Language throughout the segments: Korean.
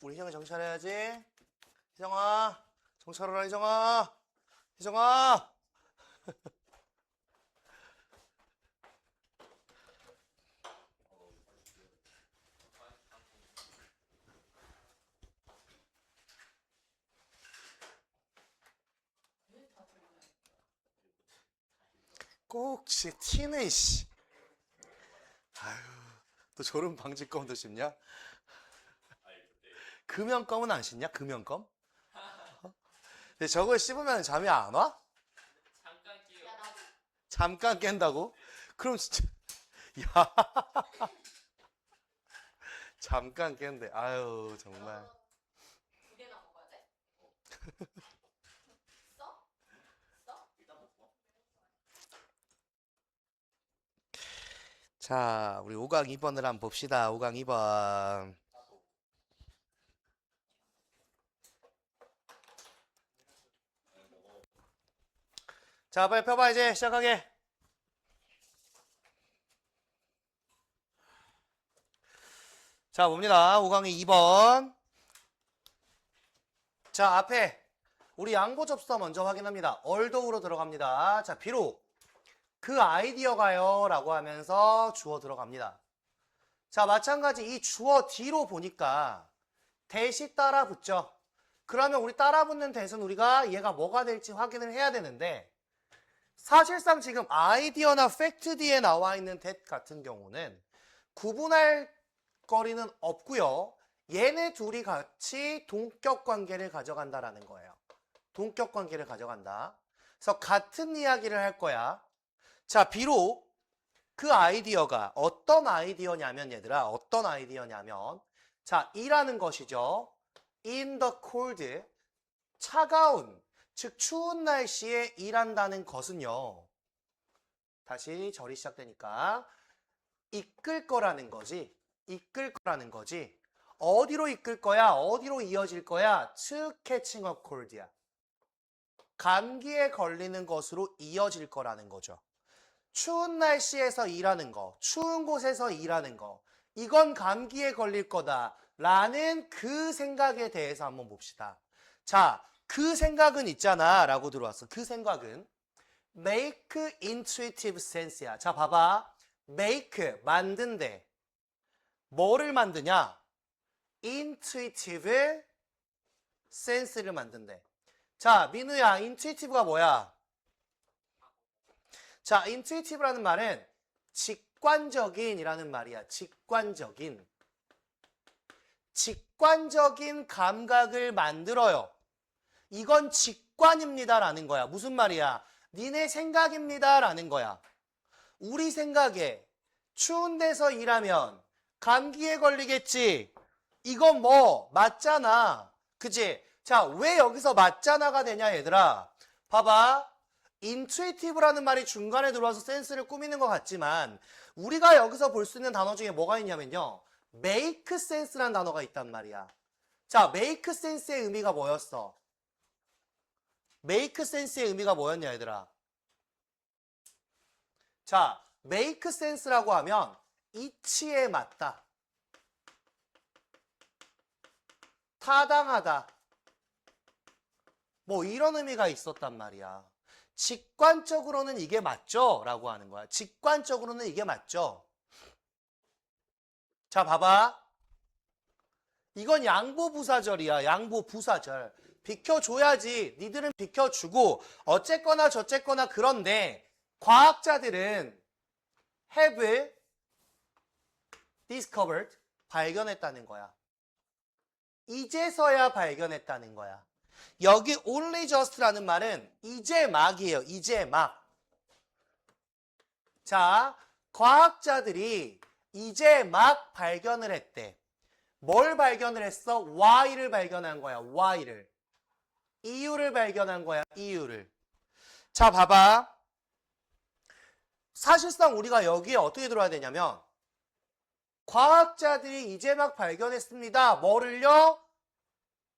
우리 희정이 정신 차려야지. 희정아, 정신 차려라, 희정아. 희정아. 꼭 티네, 씨. 아유, 또 졸음 방지껌도 씹냐? 금연껌은 안 씹냐? 금연껌? 근데 저걸 씹으면 잠이 안 와? 잠깐 깬다고? 그럼 진짜 야 잠깐 깬대. 아유 정말. 두 개나 먹어야 돼? 써? 써? 일단 먹어. 자 우리 5강 2번을 한번 봅시다. 5강 2번. 자 빨리 펴봐. 이제 시작하게. 자 봅니다. 5강의 2번. 자 앞에 우리 양보 접수사 먼저 확인합니다. 얼더우로 들어갑니다. 자 비록 그 아이디어가요 라고 하면서 주어 들어갑니다. 자 마찬가지 이 주어 뒤로 보니까 대시 따라 붙죠. 그러면 우리 따라 붙는 대신 우리가 얘가 뭐가 될지 확인을 해야 되는데, 사실상 지금 아이디어나 팩트 뒤에 나와 있는 that 같은 경우는 구분할 거리는 없고요. 얘네 둘이 같이 동격 관계를 가져간다라는 거예요. 동격 관계를 가져간다. 그래서 같은 이야기를 할 거야. 자, 비록 그 아이디어가 어떤 아이디어냐면 얘들아, 어떤 아이디어냐면 자, 이라는 것이죠. in the cold, 차가운, 즉 추운 날씨에 일한다는 것은요. 다시 절이 시작되니까 이끌 거라는 거지. 이끌 거라는 거지. 어디로 이끌 거야? 어디로 이어질 거야? to catching a cold야. 감기에 걸리는 것으로 이어질 거라는 거죠. 추운 날씨에서 일하는 거, 추운 곳에서 일하는 거, 이건 감기에 걸릴 거다라는 그 생각에 대해서 한번 봅시다. 자, 그 생각은 있잖아 라고 들어왔어. 그 생각은 make intuitive sense야. 자, 봐봐. make, 만든대. 뭐를 만드냐? intuitive sense를 만든대. 자, 민우야, intuitive가 뭐야? 자, intuitive라는 말은 직관적인이라는 말이야. 직관적인. 직관적인 감각을 만들어요. 이건 직관입니다라는 거야. 무슨 말이야? 니네 생각입니다라는 거야. 우리 생각에 추운 데서 일하면 감기에 걸리겠지. 이건 뭐 맞잖아. 그치? 자, 왜 여기서 맞잖아가 되냐 얘들아. 봐봐. intuitive라는 말이 중간에 들어와서 센스를 꾸미는 것 같지만 우리가 여기서 볼 수 있는 단어 중에 뭐가 있냐면요. make sense라는 단어가 있단 말이야. 자, make sense의 의미가 뭐였어? make sense의 의미가 뭐였냐 얘들아? 자, make sense라고 하면 이치에 맞다, 타당하다, 뭐 이런 의미가 있었단 말이야. 직관적으로는 이게 맞죠? 라고 하는 거야. 직관적으로는 이게 맞죠? 자, 봐봐. 이건 양보부사절이야. 양보부사절. 비켜줘야지. 니들은 비켜주고 어쨌거나 저쨌거나. 그런데 과학자들은 have discovered, 발견했다는 거야. 이제서야 발견했다는 거야. 여기 only just라는 말은 이제 막이에요. 이제 막. 자, 과학자들이 이제 막 발견을 했대. 뭘 발견을 했어? Why를 발견한 거야. Why를. 이유를 발견한 거야. 이유를. 자, 봐봐. 사실상 우리가 여기에 어떻게 들어야 되냐면 과학자들이 이제 막 발견했습니다. 뭐를요?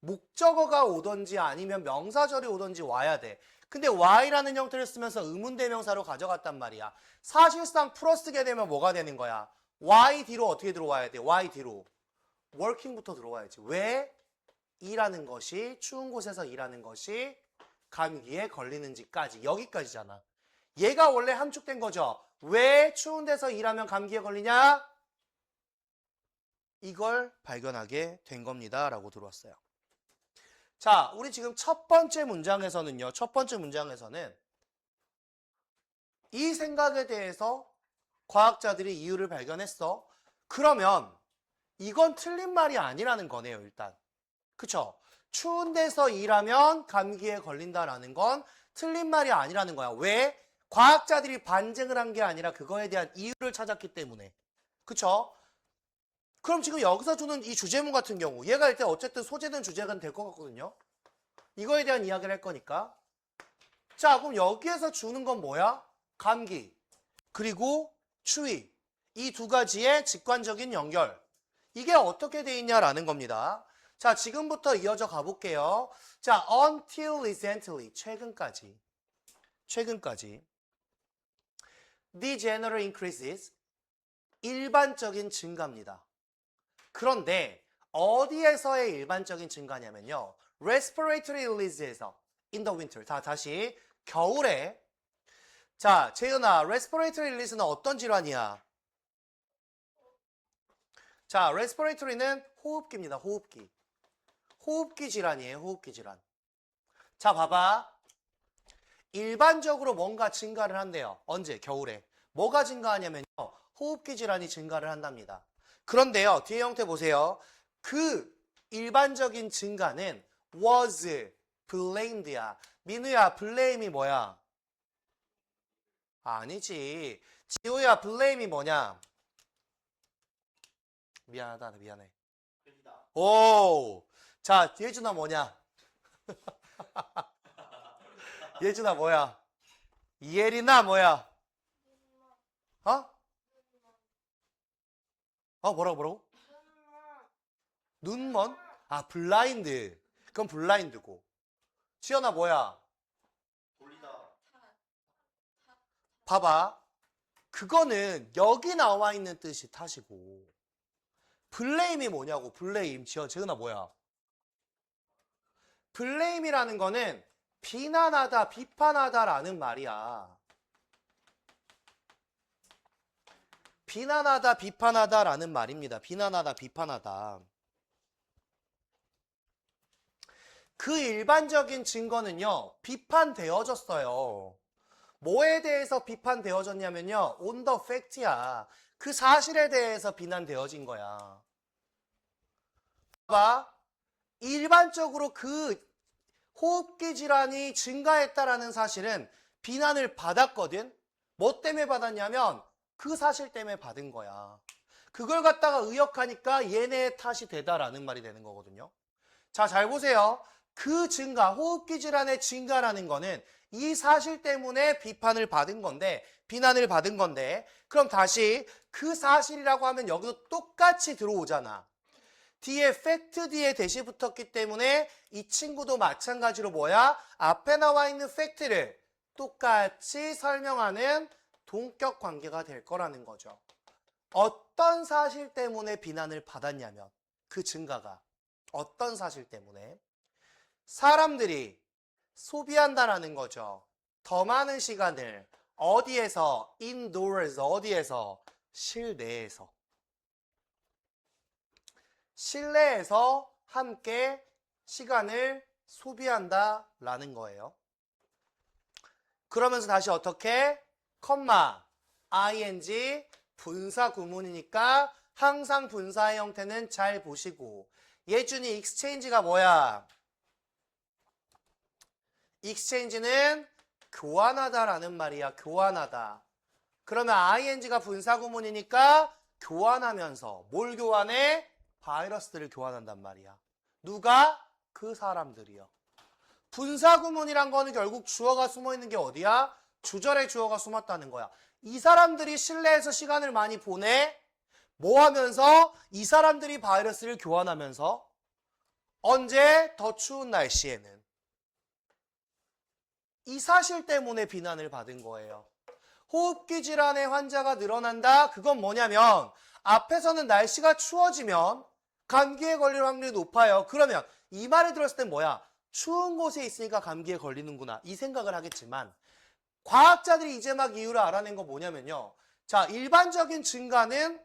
목적어가 오던지 아니면 명사절이 오던지 와야 돼. 근데 why라는 형태를 쓰면서 의문대명사로 가져갔단 말이야. 사실상 풀어 쓰게 되면 뭐가 되는 거야? why 뒤로 어떻게 들어와야 돼? why 뒤로 working부터 들어와야지. 왜? 일하는 것이 추운 곳에서 일하는 것이 감기에 걸리는지까지 여기까지잖아. 얘가 원래 함축된 거죠. 왜 추운 데서 일하면 감기에 걸리냐? 이걸 발견하게 된 겁니다. 라고 들어왔어요. 자, 우리 지금 첫 번째 문장에서는요. 첫 번째 문장에서는 이 생각에 대해서 과학자들이 이유를 발견했어. 그러면 이건 틀린 말이 아니라는 거네요. 일단. 그쵸? 추운 데서 일하면 감기에 걸린다라는 건 틀린 말이 아니라는 거야. 왜? 과학자들이 반증을 한 게 아니라 그거에 대한 이유를 찾았기 때문에. 그쵸? 그럼 지금 여기서 주는 이 주제문 같은 경우 얘가 일단 어쨌든 소재된 주제가 될 것 같거든요. 이거에 대한 이야기를 할 거니까. 자, 그럼 여기에서 주는 건 뭐야? 감기 그리고 추위. 이 두 가지의 직관적인 연결. 이게 어떻게 돼 있냐라는 겁니다. 자, 지금부터 이어져 가볼게요. 자, until recently, 최근까지. The general increases, 일반적인 증가입니다. 그런데 어디에서의 일반적인 증가냐면요. respiratory release에서 in the winter. 다시 겨울에. 자, 재은아, respiratory release는 어떤 질환이야? 자, respiratory는 호흡기입니다. 호흡기. 호흡기 질환이에요. 호흡기 질환. 자, 봐봐. 일반적으로 뭔가 증가를 한대요. 언제? 겨울에. 뭐가 증가하냐면요. 호흡기 질환이 증가를 한답니다. 그런데요. 뒤에 형태 보세요. 그 일반적인 증가는 was blamed야. 민우야, blame이 뭐야? 아니지. 지호야, blame이 뭐냐? 미안하다. 미안해. 오! 자, 예준아 뭐냐? 예준아 뭐야? 이혜린아 뭐야? 어? 뭐라고? 눈먼? 아, 블라인드. 그건 블라인드고. 지연아 뭐야? 봐봐. 그거는 여기 나와 있는 뜻이 탓이고. 블레임이 뭐냐고. 블레임. 지은아 뭐야? 블레임이라는 거는 비난하다, 비판하다라는 말이야. 비난하다, 비판하다라는 말입니다. 비난하다, 비판하다. 그 일반적인 증거는요, 비판되어졌어요. 뭐에 대해서 비판되어졌냐면요, on the fact야. 그 사실에 대해서 비난되어진 거야. 봐봐. 일반적으로 그 호흡기 질환이 증가했다라는 사실은 비난을 받았거든. 뭐 때문에 받았냐면 그 사실 때문에 받은 거야. 그걸 갖다가 의역하니까 얘네의 탓이 되다라는 말이 되는 거거든요. 자, 잘 보세요. 그 증가, 호흡기 질환의 증가라는 거는 이 사실 때문에 비판을 받은 건데, 비난을 받은 건데, 그럼 다시 그 사실이라고 하면 여기도 똑같이 들어오잖아. 뒤에 팩트 뒤에 대시 붙었기 때문에 이 친구도 마찬가지로 뭐야? 앞에 나와 있는 팩트를 똑같이 설명하는 동격 관계가 될 거라는 거죠. 어떤 사실 때문에 비난을 받았냐면 그 증가가 어떤 사실 때문에 사람들이 소비한다라는 거죠. 더 많은 시간을 어디에서? indoors, 어디에서? 실내에서. 실내에서 함께 시간을 소비한다라는 거예요. 그러면서 다시 어떻게? 컴마, ing, 분사 구문이니까 항상 분사의 형태는 잘 보시고. 예준이 exchange가 뭐야? exchange는 교환하다라는 말이야. 교환하다. 그러면 ing가 분사 구문이니까 교환하면서 뭘 교환해? 바이러스들을 교환한단 말이야. 누가? 그 사람들이요. 분사 구문이란 거는 결국 주어가 숨어 있는 게 어디야? 주절에 주어가 숨었다는 거야. 이 사람들이 실내에서 시간을 많이 보내? 뭐 하면서? 이 사람들이 바이러스를 교환하면서. 언제? 더 추운 날씨에는. 이 사실 때문에 비난을 받은 거예요. 호흡기 질환의 환자가 늘어난다? 그건 뭐냐면 앞에서는 날씨가 추워지면 감기에 걸릴 확률이 높아요. 그러면 이 말을 들었을 땐 뭐야? 추운 곳에 있으니까 감기에 걸리는구나. 이 생각을 하겠지만 과학자들이 이제 막 이유를 알아낸 거 뭐냐면요. 자, 일반적인 증가는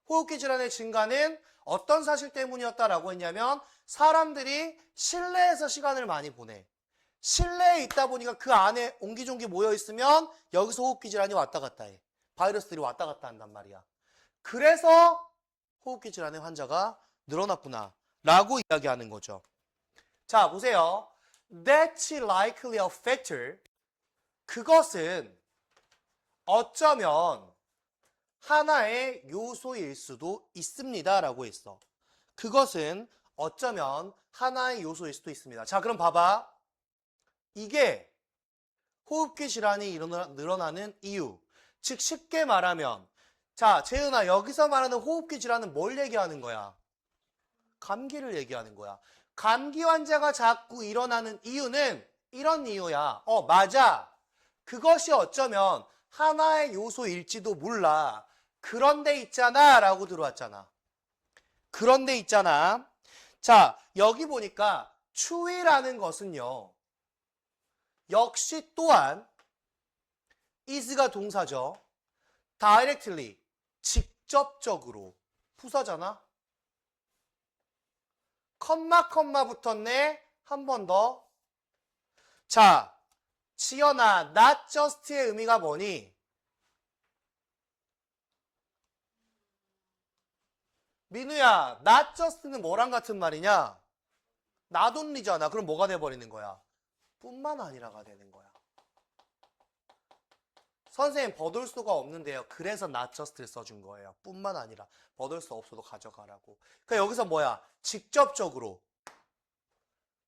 호흡기 질환의 증가는 어떤 사실 때문이었다라고 했냐면 사람들이 실내에서 시간을 많이 보내. 실내에 있다 보니까 그 안에 옹기종기 모여 있으면 여기서 호흡기 질환이 왔다 갔다 해. 바이러스들이 왔다 갔다 한단 말이야. 그래서 호흡기 질환의 환자가 늘어났구나 라고 이야기하는 거죠. 자, 보세요. That's likely a factor. 그것은 어쩌면 하나의 요소일 수도 있습니다 라고 했어. 그것은 어쩌면 하나의 요소일 수도 있습니다. 자, 그럼 봐봐. 이게 호흡기 질환이 늘어나는 이유. 즉 쉽게 말하면 자, 재은아, 여기서 말하는 호흡기 질환은 뭘 얘기하는 거야? 감기를 얘기하는 거야. 감기 환자가 자꾸 일어나는 이유는 이런 이유야. 맞아. 그것이 어쩌면 하나의 요소일지도 몰라. 그런데 있잖아 라고 들어왔잖아. 그런데 있잖아. 자, 여기 보니까 추위라는 것은요. 역시 또한 is가 동사죠. directly, 직접적으로. 부사잖아. 컴마 붙었네. 한 번 더. 자, 지연아, not just의 의미가 뭐니? 민우야, not just는 뭐랑 같은 말이냐? not only잖아. 그럼 뭐가 돼버리는 거야? 뿐만 아니라가 되는 거야. 선생님, 버들 수가 없는데요. 그래서 not just를 써준 거예요. 뿐만 아니라 버들 수 없어도 가져가라고. 그러니까 여기서 뭐야? 직접적으로,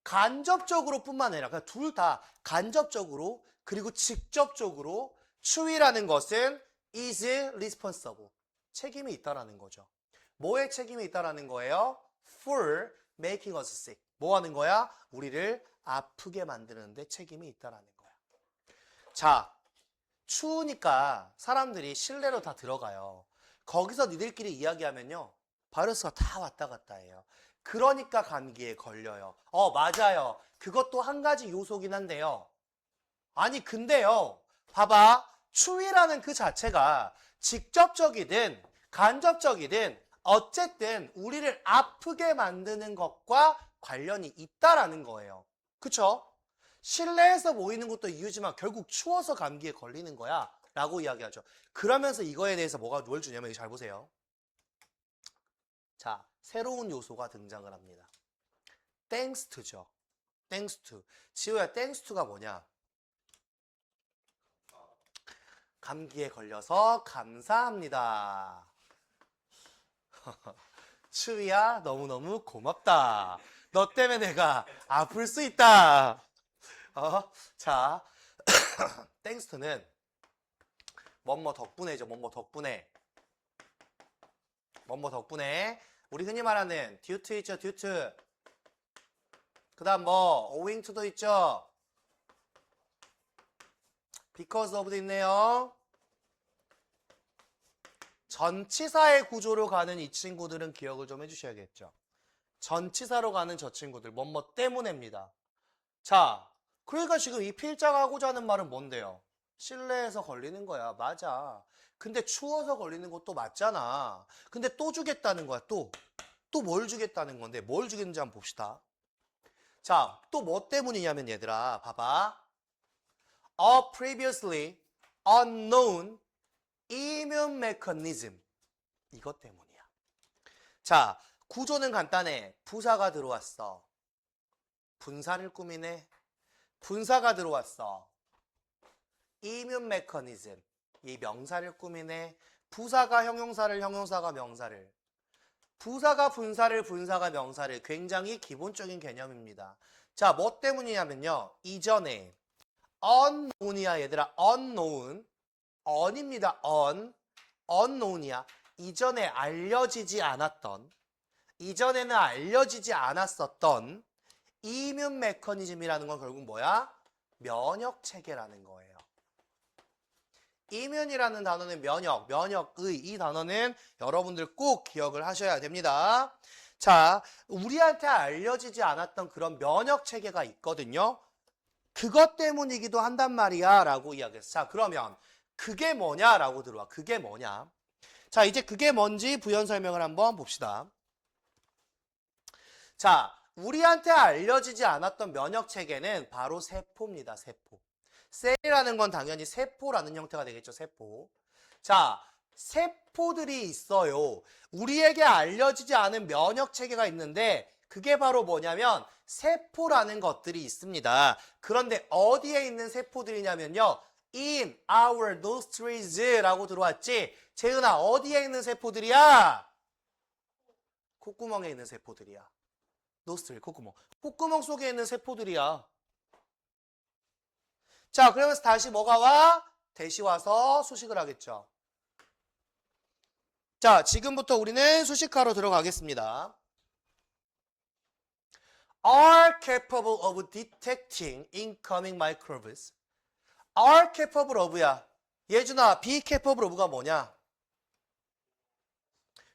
간접적으로 뿐만 아니라 그냥 둘 다 간접적으로 그리고 직접적으로 추위라는 것은 is responsible. 책임이 있다라는 거죠. 뭐에 책임이 있다라는 거예요? For making us sick. 뭐 하는 거야? 우리를 아프게 만드는데 책임이 있다라는 거야. 자, 추우니까 사람들이 실내로 다 들어가요. 거기서 니들끼리 이야기하면요. 바이러스가 다 왔다 갔다 해요. 그러니까 감기에 걸려요. 맞아요. 그것도 한 가지 요소긴 한데요. 아니, 근데요. 봐봐. 추위라는 그 자체가 직접적이든 간접적이든 어쨌든 우리를 아프게 만드는 것과 관련이 있다라는 거예요. 그쵸? 실내에서 모이는 것도 이유지만 결국 추워서 감기에 걸리는 거야 라고 이야기하죠. 그러면서 이거에 대해서 뭘 주냐면 잘 보세요. 자, 새로운 요소가 등장을 합니다. thanks to죠. thanks to. 지호야, thanks to가 뭐냐? 감기에 걸려서 감사합니다. 추위야, 너무너무 고맙다. 너 때문에 내가 아플 수 있다. 자, thanks to는 뭐뭐 덕분에죠. 뭐뭐 덕분에. 뭐뭐 덕분에. 우리 흔히 말하는 due to 있죠. due to. 그 다음 뭐 owing to도 있죠. because of도 있네요. 전치사의 구조로 가는 이 친구들은 기억을 좀 해주셔야겠죠. 전치사로 가는 저 친구들 뭐뭐 때문에입니다. 자, 그러니까 지금 이 필자가 하고자 하는 말은 뭔데요? 실내에서 걸리는 거야. 맞아. 근데 추워서 걸리는 것도 맞잖아. 근데 또 주겠다는 거야. 또 뭘 주겠다는 건데 뭘 주겠는지 한번 봅시다. 자, 또 뭐 때문이냐면 얘들아 봐봐. A previously unknown immune mechanism. 이것 때문이야. 자, 구조는 간단해. 부사가 들어왔어. 분사를 꾸미네. 분사가 들어왔어. immune mechanism. 이 명사를 꾸미네. 부사가 형용사를, 형용사가 명사를. 부사가 분사를, 분사가 명사를. 굉장히 기본적인 개념입니다. 자, 뭐 때문이냐면요. 이전에 unknown이야 얘들아. unknown. un입니다. unknown이야. 이전에 알려지지 않았던, 이전에는 알려지지 않았었던 이뮨 메커니즘이라는 건 결국 뭐야? 면역 체계라는 거예요. 이면이라는 단어는 면역, 면역의 이 단어는 여러분들 꼭 기억을 하셔야 됩니다. 자, 우리한테 알려지지 않았던 그런 면역 체계가 있거든요. 그것 때문이기도 한단 말이야 라고 이야기했어. 자, 그러면 그게 뭐냐라고 들어와. 그게 뭐냐? 자, 이제 그게 뭔지 부연 설명을 한번 봅시다. 자, 우리한테 알려지지 않았던 면역 체계는 바로 세포입니다. 세포. 셀이라는 건 당연히 세포라는 형태가 되겠죠. 세포. 자, 세포들이 있어요. 우리에게 알려지지 않은 면역 체계가 있는데 그게 바로 뭐냐면 세포라는 것들이 있습니다. 그런데 어디에 있는 세포들이냐면요. In our nostrils라고 들어왔지. 재은아, 어디에 있는 세포들이야? 콧구멍에 있는 세포들이야. 노스트릴, 콧구멍. 콧구멍 속에 있는 세포들이야. 자, 그러면서 다시 뭐가 와? 대시 와서 수식을 하겠죠. 자, 지금부터 우리는 수식하러 들어가겠습니다. Are capable of detecting incoming microbes. Are capable of야. 예준아, be capable of가 뭐냐?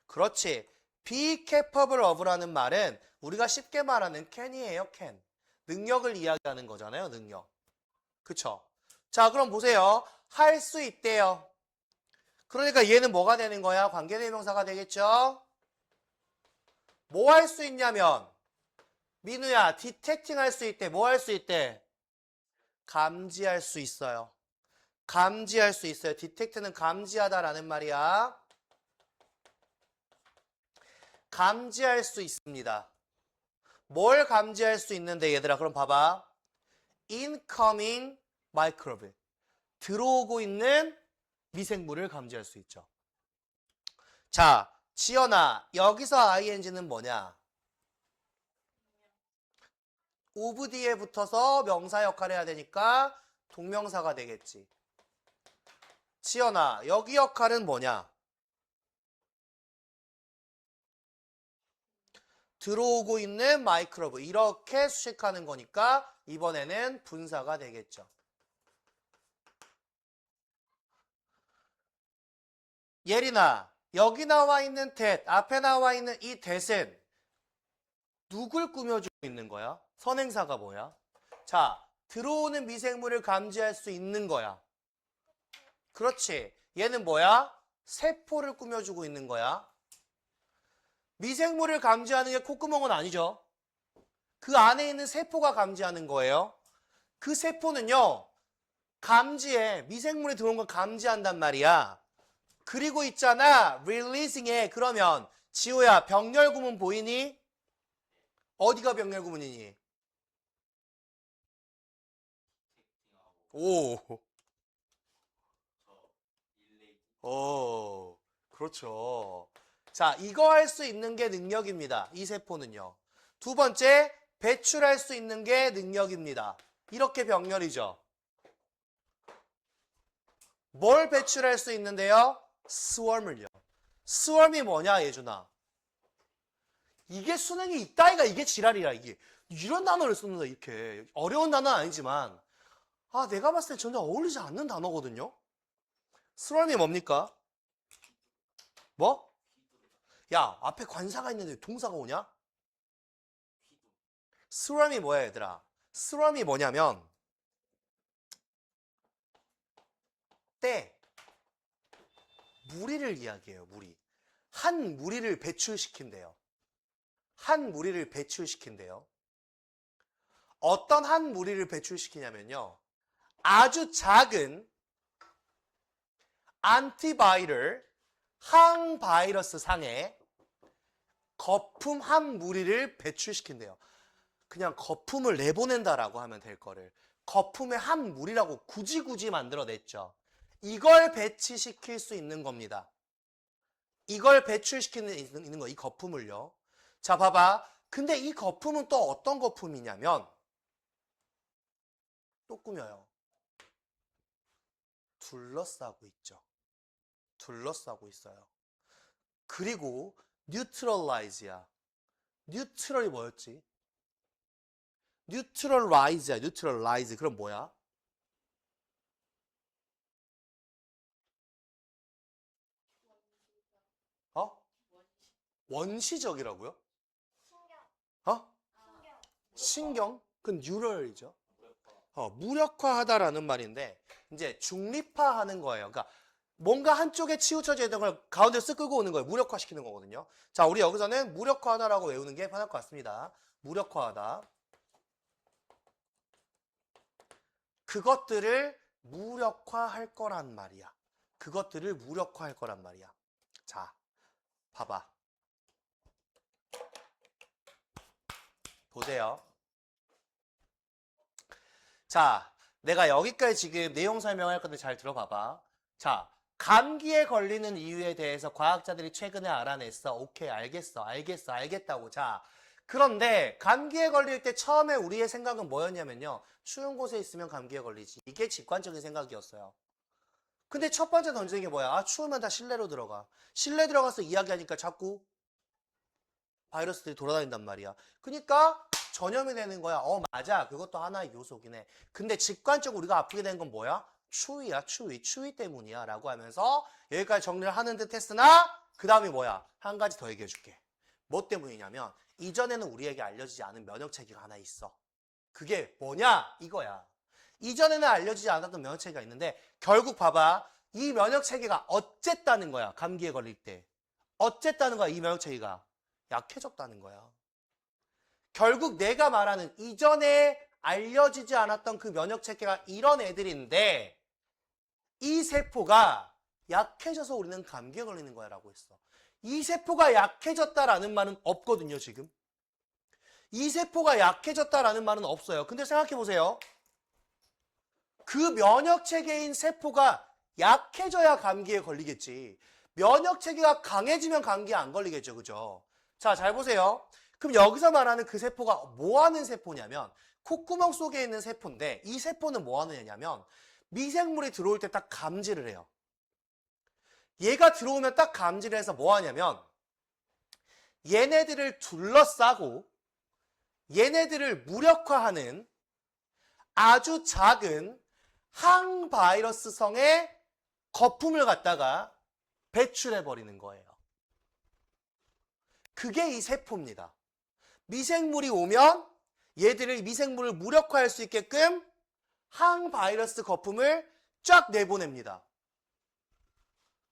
그렇지. be capable of라는 말은 우리가 쉽게 말하는 can이에요, can. 능력을 이야기하는 거잖아요, 능력. 그쵸? 자, 그럼 보세요. 할 수 있대요. 그러니까 얘는 뭐가 되는 거야? 관계대명사가 되겠죠? 뭐 할 수 있냐면 민우야, 디텍팅 할 수 있대. 뭐 할 수 있대? 감지할 수 있어요. 감지할 수 있어요. 디텍트는 감지하다라는 말이야. 감지할 수 있습니다. 뭘 감지할 수 있는데 얘들아, 그럼 봐봐. incoming microbe. 들어오고 있는 미생물을 감지할 수 있죠. 자, 지연아, 여기서 ing는 뭐냐? of 뒤에 붙어서 명사 역할을 해야 되니까 동명사가 되겠지. 지연아, 여기 역할은 뭐냐? 들어오고 있는 마이크로브. 이렇게 수식하는 거니까 이번에는 분사가 되겠죠. 예린아, 여기 나와 있는 that, 앞에 나와 있는 이 that은 누굴 꾸며주고 있는 거야? 선행사가 뭐야? 자, 들어오는 미생물을 감지할 수 있는 거야. 그렇지. 얘는 뭐야? 세포를 꾸며주고 있는 거야. 미생물을 감지하는 게 콧구멍은 아니죠. 그 안에 있는 세포가 감지하는 거예요. 그 세포는요, 감지해. 미생물이 들어온 걸 감지한단 말이야. 그리고 있잖아, releasing에. 그러면 지호야, 병렬 구문 보이니? 어디가 병렬 구문이니? 오. 그렇죠. 자, 이거 할 수 있는 게 능력입니다. 이 세포는요. 두 번째, 배출할 수 있는 게 능력입니다. 이렇게 병렬이죠. 뭘 배출할 수 있는데요? 스웜을요. 스웜이 뭐냐, 예준아? 이게 수능이 있다이가 이게 지랄이야, 이게. 이런 단어를 쓰는다, 이렇게. 어려운 단어는 아니지만, 아, 내가 봤을 때 전혀 어울리지 않는 단어거든요? 스웜이 뭡니까? 뭐? 야, 앞에 관사가 있는데 동사가 오냐? 스럼이 뭐야, 얘들아? 스럼이 뭐냐면 때, 무리를 이야기해요. 무리. 한 무리를 배출시킨대요. 한 무리를 배출시킨대요. 어떤 한 무리를 배출시키냐면요. 아주 작은 안티바이럴, 항바이러스 상에 거품 한 무리를 배출시킨대요. 그냥 거품을 내보낸다라고 하면 될 거를 거품의 한 무리라고 굳이 만들어냈죠. 이걸 배치시킬 수 있는 겁니다. 이걸 배출시키는 거, 이 거품을요. 자, 봐봐. 근데 이 거품은 또 어떤 거품이냐면 또 꾸며요. 둘러싸고 있죠. 둘러싸고 있어요. 그리고 뉴트럴라이즈야. 뉴트럴이 뭐였지? 뉴트럴라이즈야. 뉴트럴라이즈. 그럼 뭐야? 원시적이라고요? 신경. 어? 신경. 신경? 그건 뉴럴이죠. 무력화하다라는 말인데 이제 중립화하는 거예요. 그러니까 뭔가 한쪽에 치우쳐져 있던 걸 가운데 쓱 끌고 오는 거예요. 무력화시키는 거거든요. 자, 우리 여기서는 무력화하다라고 외우는 게 편할 것 같습니다. 무력화하다. 그것들을 무력화할 거란 말이야. 그것들을 무력화할 거란 말이야. 자, 봐봐. 보세요. 자, 내가 여기까지 지금 내용 설명할 건데 잘 들어봐봐. 자, 감기에 걸리는 이유에 대해서 과학자들이 최근에 알아냈어. 오케이, 알겠다고. 자, 그런데 감기에 걸릴 때 처음에 우리의 생각은 뭐였냐면요. 추운 곳에 있으면 감기에 걸리지. 이게 직관적인 생각이었어요. 근데 첫 번째 던지는 게 뭐야? 아, 추우면 다 실내로 들어가. 실내 들어가서 이야기하니까 자꾸 바이러스들이 돌아다닌단 말이야. 그러니까 전염이 되는 거야. 맞아. 그것도 하나의 요소긴 해. 근데 직관적으로 우리가 아프게 된 건 뭐야? 추위야, 추위. 추위 때문이야. 라고 하면서 여기까지 정리를 하는 듯 했으나 그 다음이 뭐야? 한 가지 더 얘기해 줄게. 뭐 때문이냐면 이전에는 우리에게 알려지지 않은 면역체계가 하나 있어. 그게 뭐냐? 이거야. 이전에는 알려지지 않았던 면역체계가 있는데 결국 봐봐. 이 면역체계가 어쨌다는 거야. 감기에 걸릴 때. 어쨌다는 거야. 이 면역체계가. 약해졌다는 거야. 결국 내가 말하는 이전에 알려지지 않았던 그 면역체계가 이런 애들인데 이 세포가 약해져서 우리는 감기에 걸리는 거야 라고 했어. 이 세포가 약해졌다라는 말은 없거든요, 지금. 이 세포가 약해졌다라는 말은 없어요. 근데 생각해 보세요. 그 면역체계인 세포가 약해져야 감기에 걸리겠지. 면역체계가 강해지면 감기에 안 걸리겠죠, 그죠? 자, 잘 보세요. 그럼 여기서 말하는 그 세포가 뭐 하는 세포냐면 콧구멍 속에 있는 세포인데 이 세포는 뭐 하는 애냐면 미생물이 들어올 때 딱 감지를 해요. 얘가 들어오면 딱 감지를 해서 뭐 하냐면 얘네들을 둘러싸고 얘네들을 무력화하는 아주 작은 항바이러스성의 거품을 갖다가 배출해 버리는 거예요. 그게 이 세포입니다. 미생물이 오면 얘들을 미생물을 무력화할 수 있게끔 항바이러스 거품을 쫙 내보냅니다.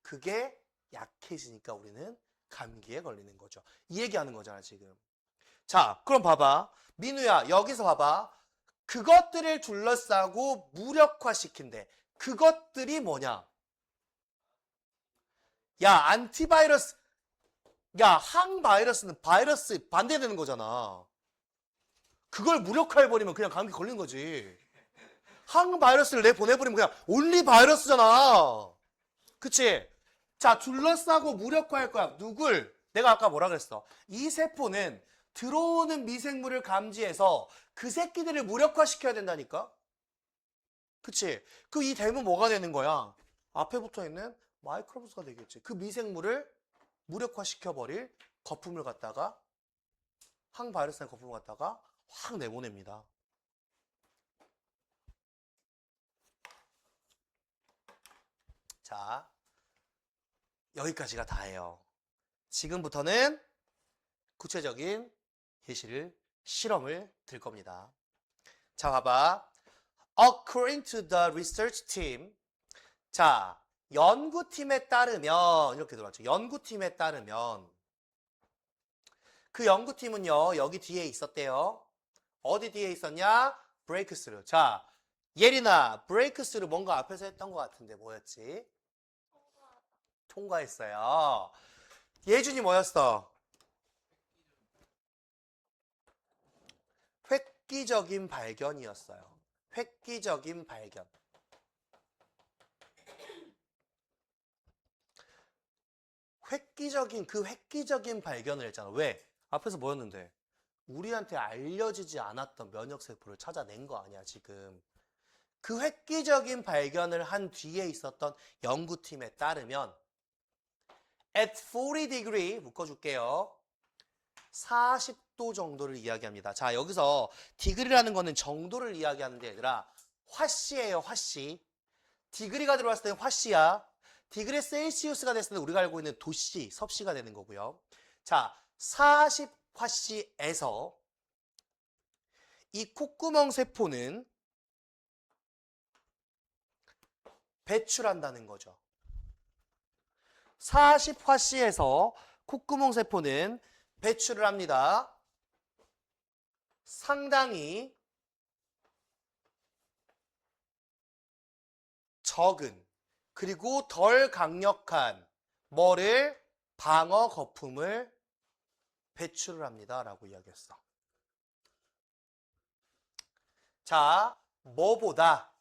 그게 약해지니까 우리는 감기에 걸리는 거죠. 이 얘기하는 거잖아, 지금. 자, 그럼 봐봐. 민우야, 여기서 봐봐. 그것들을 둘러싸고 무력화시킨대. 그것들이 뭐냐? 야, 안티바이러스. 야, 항바이러스는 바이러스 반대되는 거잖아. 그걸 무력화해버리면 그냥 감기 걸린 거지. 항바이러스를 내보내버리면 그냥 온리 바이러스잖아. 그치? 자, 둘러싸고 무력화할 거야. 누굴? 내가 아까 뭐라 그랬어? 이 세포는 들어오는 미생물을 감지해서 그 새끼들을 무력화시켜야 된다니까? 그치? 그 이 대문 뭐가 되는 거야? 앞에 붙어 있는 마이크로브스가 되겠지. 그 미생물을 무력화시켜버릴 거품을 갖다가 항바이러스의 거품을 갖다가 확 내보냅니다. 자, 여기까지가 다예요. 지금부터는 구체적인 예시를 실험을 들 겁니다. 자, 봐봐. According to the research team. 자, 연구팀에 따르면 이렇게 들어왔죠. 연구팀에 따르면 그 연구팀은요. 여기 뒤에 있었대요. 어디 뒤에 있었냐? 브레이크스루. 자, 예린아, 브레이크스루 뭔가 앞에서 했던 것 같은데 뭐였지? 통과했어요. 예준이 뭐였어? 획기적인 발견이었어요. 획기적인 발견. 획기적인 발견을 했잖아. 왜? 앞에서 뭐였는데? 우리한테 알려지지 않았던 면역세포를 찾아낸 거 아니야, 지금. 그 획기적인 발견을 한 뒤에 있었던 연구팀에 따르면 at 40 degree 묶어줄게요. 40도 정도를 이야기합니다. 자, 여기서 degree라는 거는 정도를 이야기하는데 얘들아 화씨예요, 화씨. 디그리가 들어왔을 때는 화씨야. 디그리 셀시우스가 됐을 때 우리가 알고 있는 도씨, 섭씨가 되는 거고요. 자, 40화씨에서 이 콧구멍 세포는 배출한다는 거죠. 40화씨에서 콧구멍 세포는 배출을 합니다. 상당히 적은 그리고 덜 강력한 뭐를 방어 거품을 배출을 합니다 라고 이야기했어. 자, 뭐보다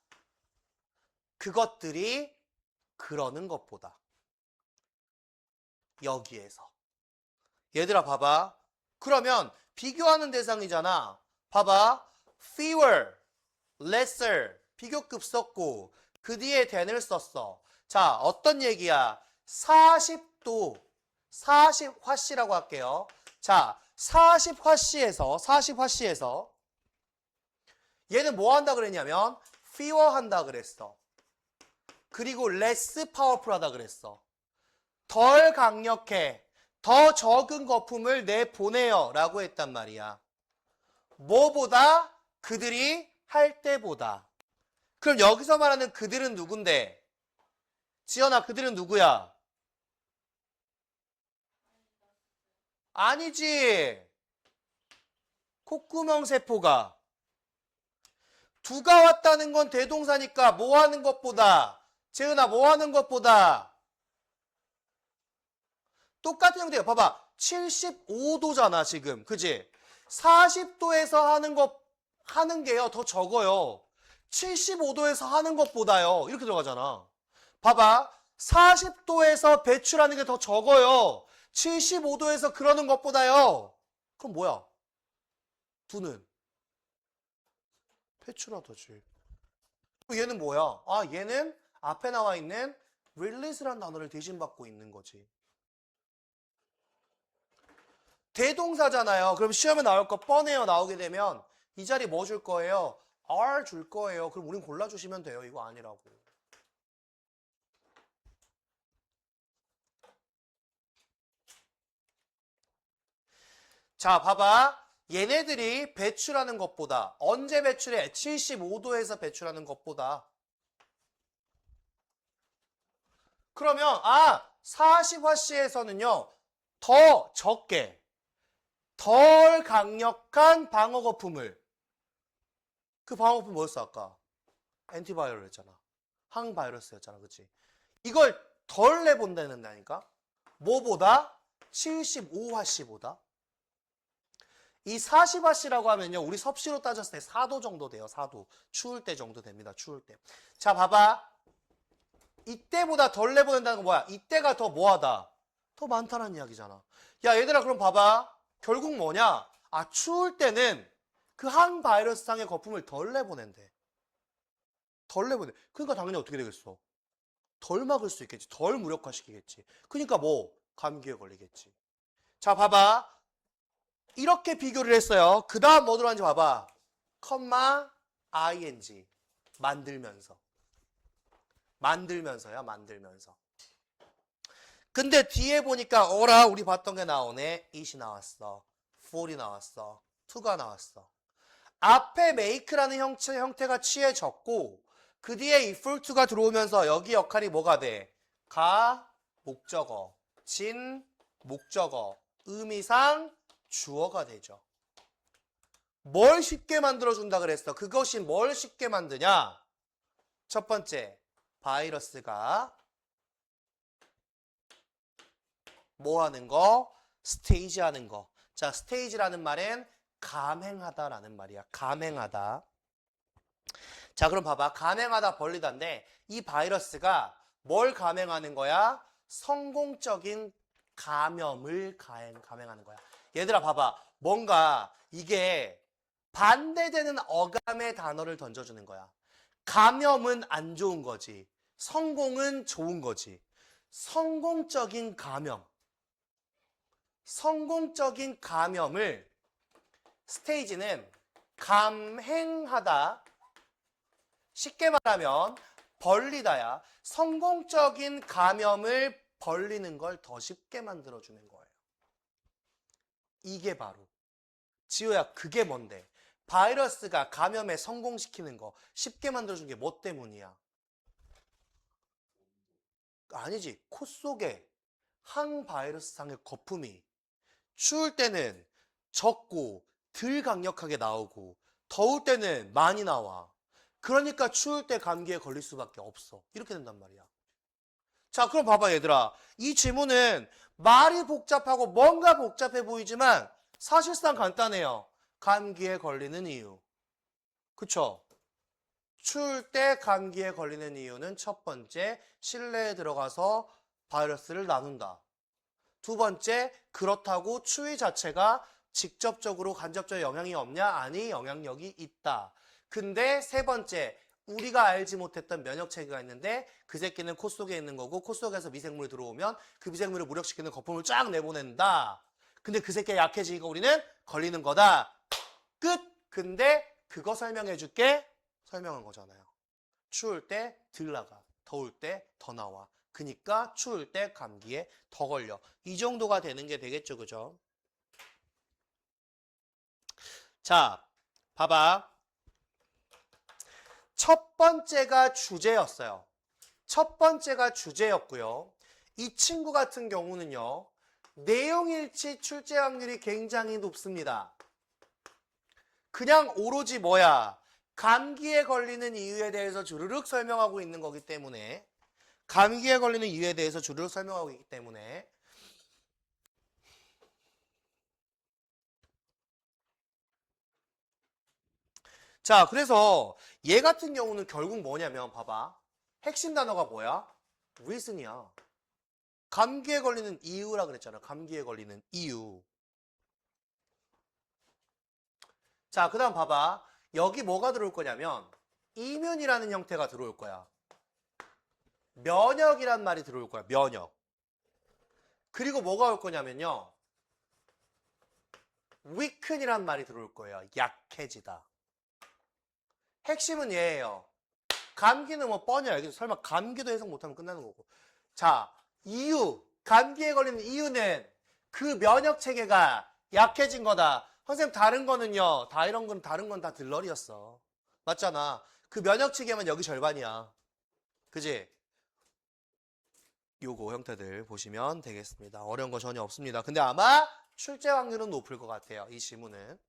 그것들이 그러는 것보다 여기에서 얘들아 봐봐. 그러면 비교하는 대상이잖아. 봐봐. fewer, lesser 비교급 썼고 그 뒤에 than을 썼어. 자, 어떤 얘기야? 40도 40화씨라고 할게요. 자, 40화씨에서 얘는 뭐 한다 그랬냐면 fewer 한다 그랬어. 그리고 less powerful 하다 그랬어. 덜 강력해. 더 적은 거품을 내보내요 라고 했단 말이야. 뭐보다? 그들이 할 때보다. 그럼 여기서 말하는 그들은 누군데? 지연아, 그들은 누구야? 아니지. 콧구멍 세포가. 두가 왔다는 건 대동사니까 뭐 하는 것보다. 재은아, 뭐 하는 것보다. 똑같은 형태예요. 봐봐. 75도잖아, 지금. 그지? 40도에서 하는 게요, 더 적어요. 75도에서 하는 것보다요. 이렇게 들어가잖아. 봐봐. 40도에서 배출하는 게 더 적어요. 75도에서 그러는 것보다요. 그럼 뭐야? 두는 배출하다지. 얘는 뭐야? 아, 얘는 앞에 나와 있는 release라는 단어를 대신받고 있는 거지. 대동사잖아요. 그럼 시험에 나올 거 뻔해요. 나오게 되면 이 자리 뭐 줄 거예요? R 줄 거예요. 그럼 우린 골라주시면 돼요. 이거 아니라고. 자, 봐봐. 얘네들이 배출하는 것보다 언제 배출해? 75도에서 배출하는 것보다. 그러면 40화씨에서는요. 더 적게 덜 강력한 방어 거품을 그 방어 거품 뭐였어 아까? 엔티바이럴했잖아. 항바이러스였잖아. 그치? 이걸 덜 내본다는다니까? 뭐보다? 75화씨보다. 이 40화씨라고 하면요. 우리 섭씨로 따졌을 때 4도 정도 돼요. 4도. 추울 때 정도 됩니다. 추울 때. 자, 봐봐. 이때보다 덜 내보낸다는 건 뭐야? 이때가 더 뭐하다? 더 많다는 이야기잖아. 야, 얘들아 그럼 봐봐. 결국 뭐냐? 추울 때는 그 항바이러스상의 거품을 덜 내보낸대. 덜 내보내. 그러니까 당연히 어떻게 되겠어? 덜 막을 수 있겠지. 덜 무력화시키겠지. 그러니까 뭐? 감기에 걸리겠지. 자, 봐봐. 이렇게 비교를 했어요. 그 다음 뭐 들어간지 봐봐. 컴마 ing. 만들면서. 만들면서야, 만들면서. 근데 뒤에 보니까 어라 우리 봤던 게 나오네. it이 나왔어. for이 나왔어. to가 나왔어. 앞에 make라는 형태가 취해졌고 그 뒤에 이 for to가 들어오면서 여기 역할이 뭐가 돼? 가, 목적어, 진, 목적어, 의미상 주어가 되죠. 뭘 쉽게 만들어준다 그랬어? 그것이 뭘 쉽게 만드냐? 첫 번째, 바이러스가 뭐 하는 거? 스테이지 하는 거. 자, 스테이지라는 말은 감행하다라는 말이야. 감행하다. 자, 그럼 봐봐. 감행하다 벌리다인데 이 바이러스가 뭘 감행하는 거야? 성공적인 감염을 감행하는 거야. 얘들아 봐봐. 뭔가 이게 반대되는 어감의 단어를 던져주는 거야. 감염은 안 좋은 거지. 성공은 좋은 거지. 성공적인 감염. 성공적인 감염을 스테이지는 감행하다. 쉽게 말하면 벌리다야. 성공적인 감염을 벌리는 걸 더 쉽게 만들어주는 거예요. 이게 바로. 지호야, 그게 뭔데? 바이러스가 감염에 성공시키는 거 쉽게 만들어준 게 뭐 때문이야? 아니지. 코 속에 항바이러스상의 거품이 추울 때는 적고 덜 강력하게 나오고 더울 때는 많이 나와. 그러니까 추울 때 감기에 걸릴 수밖에 없어. 이렇게 된단 말이야. 자, 그럼 봐봐, 얘들아. 이 질문은 말이 복잡하고 뭔가 복잡해 보이지만 사실상 간단해요. 감기에 걸리는 이유. 그쵸? 추울 때 감기에 걸리는 이유는 첫 번째, 실내에 들어가서 바이러스를 나눈다. 두 번째, 그렇다고 추위 자체가 직접적으로 간접적 영향이 없냐? 아니, 영향력이 있다. 근데 세 번째, 우리가 알지 못했던 면역체계가 있는데 그 새끼는 코 속에 있는 거고 코 속에서 미생물이 들어오면 그 미생물을 무력시키는 거품을 쫙 내보낸다. 근데 그 새끼가 약해지니까 우리는 걸리는 거다. 끝! 근데 그거 설명해 줄게. 설명한 거잖아요. 추울 때 덜 나가. 더울 때 더 나와. 그니까 추울 때 감기에 더 걸려. 이 정도가 되는 게 되겠죠, 그죠? 자, 봐봐. 첫 번째가 주제였어요. 첫 번째가 주제였고요. 이 친구 같은 경우는요. 내용일치 출제 확률이 굉장히 높습니다. 그냥 오로지 뭐야? 감기에 걸리는 이유에 대해서 주르륵 설명하고 있는 거기 때문에 감기에 걸리는 이유에 대해서 주르륵 설명하고 있기 때문에 자, 그래서 얘 같은 경우는 결국 뭐냐면 봐봐. 핵심 단어가 뭐야? reason이야. 감기에 걸리는 이유라 그랬잖아. 감기에 걸리는 이유. 자, 그 다음 봐봐. 여기 뭐가 들어올 거냐면 이면이라는 형태가 들어올 거야. 면역이란 말이 들어올 거야. 면역. 그리고 뭐가 올 거냐면요. weaken이란 말이 들어올 거예요. 약해지다. 핵심은 얘예요. 감기는 뭐 뻔히 알겠죠. 설마 감기도 해석 못하면 끝나는 거고. 자, 이유. 감기에 걸리는 이유는 그 면역 체계가 약해진 거다. 선생님 다른 거는요. 다 이런 건 다른 건 다 들러리였어. 맞잖아. 그 면역 체계만 여기 절반이야. 그지? 요거 형태들 보시면 되겠습니다. 어려운 거 전혀 없습니다. 근데 아마 출제 확률은 높을 것 같아요. 이 질문은.